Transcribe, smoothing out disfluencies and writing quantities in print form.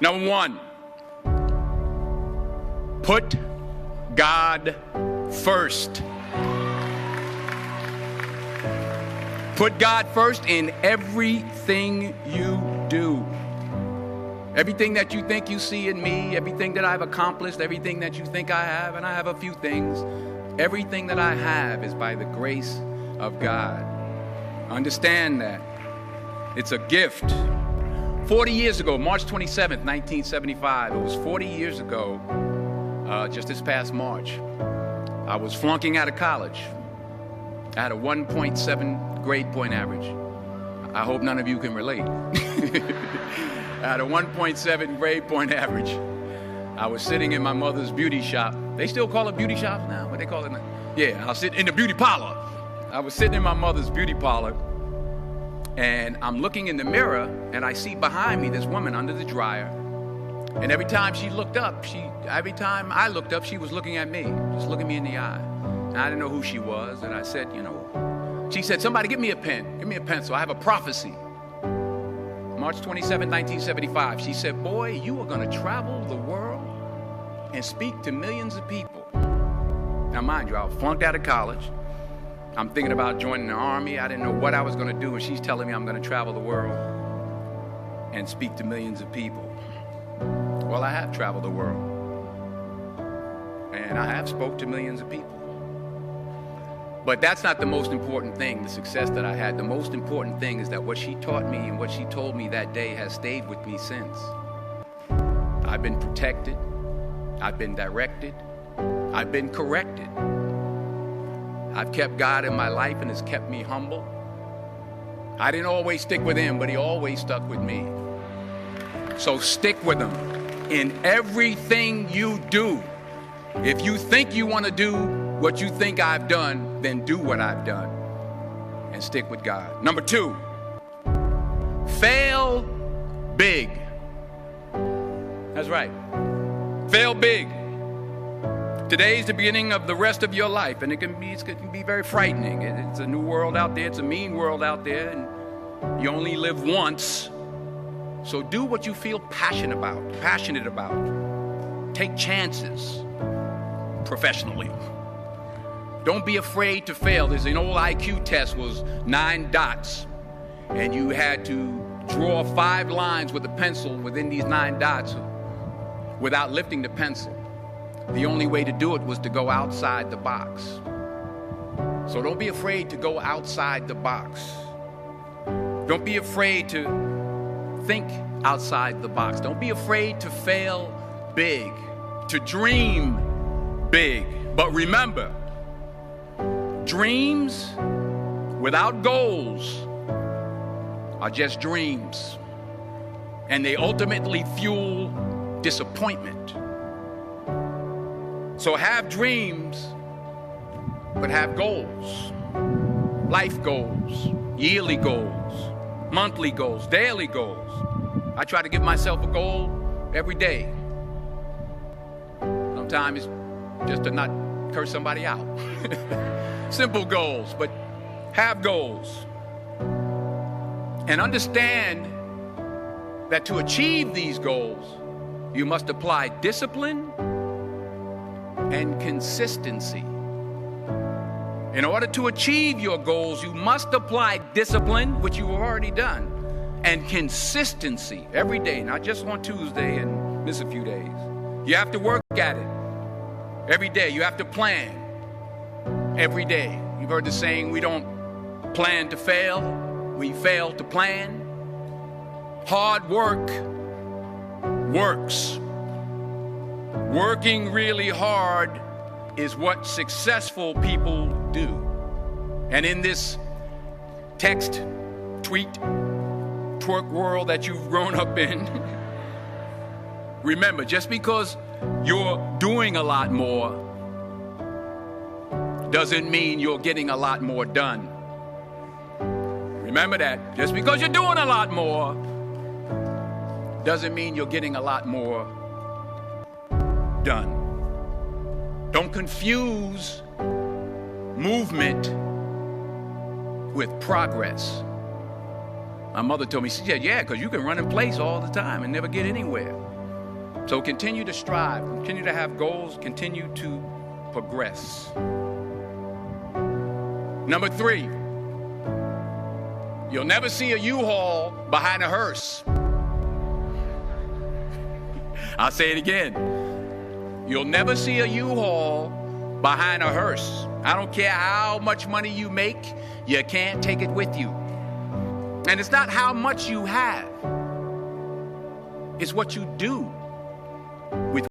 Number one, put God first. Put God first in everything you do. Everything that you think you see in me, everything that I've accomplished, everything that you think I have, and I have a few things, everything that I have is by the grace of God. Understand that. It's a gift. 40 years ago, March 27th, 1975, it was 40 years ago, just this past March, I was flunking out of college. I had a 1.7 grade point average. I hope none of you can relate. I had a 1.7 grade point average. I was sitting in my mother's beauty shop. They still call it beauty shops now? What they call it now? Yeah, I was sitting in the beauty parlor. I was sitting in my mother's beauty parlor, and I'm looking in the mirror, and I see behind me this woman under the dryer. And every time I looked up, she was looking at me, just looking me in the eye. And I didn't know who she was, and I said, she said, somebody give me a pen, give me a pencil, I have a prophecy. March 27, 1975, she said, boy, you are gonna travel the world and speak to millions of people. Now mind you, I was flunked out of college. I'm thinking about joining the army. I didn't know what I was gonna do, and she's telling me I'm gonna travel the world and speak to millions of people. Well, I have traveled the world, and I have spoke to millions of people. But that's not the most important thing, the success that I had. The most important thing is that what she taught me and what she told me that day has stayed with me since. I've been protected, I've been directed, I've been corrected. I've kept God in my life, and it's kept me humble. I didn't always stick with him, but he always stuck with me. So stick with him in everything you do. If you think you want to do what you think I've done, then do what I've done and stick with God. Number two, fail big. That's right. Fail big. Today's the beginning of the rest of your life, and it can be very frightening. It's a new world out there. It's a mean world out there, and you only live once. So do what you feel passionate about. Take chances professionally. Don't be afraid to fail. There's an old IQ test, was 9 dots, and you had to draw 5 lines with a pencil within these 9 dots without lifting the pencil. The only way to do it was to go outside the box. So don't be afraid to go outside the box. Don't be afraid to think outside the box. Don't be afraid to fail big, to dream big. But remember, dreams without goals are just dreams, and they ultimately fuel disappointment. So have dreams, but have goals. Life goals, yearly goals, monthly goals, daily goals. I try to give myself a goal every day. Sometimes it's just to not curse somebody out. Simple goals, but have goals. And understand that to achieve these goals, you must apply discipline and consistency. In order to achieve your goals, you must apply discipline, which you have already done, and consistency every day, not just on Tuesday and miss a few days. You have to work at it every day. You have to plan every day. You've heard the saying, we don't plan to fail, we fail to plan. Hard work works. Working really hard is what successful people do. And in this text, tweet, twerk world that you've grown up in, remember, just because you're doing a lot more doesn't mean you're getting a lot more done. Remember that. Just because you're doing a lot more doesn't mean you're getting a lot more done. Don't confuse movement with progress. My mother told me, she said, yeah, because you can run in place all the time and never get anywhere. So continue to strive, continue to have goals, continue to progress. Number 3, you'll never see a U-Haul behind a hearse. I'll say it again. You'll never see a U-Haul behind a hearse. I don't care how much money you make, you can't take it with you. And it's not how much you have, it's what you do with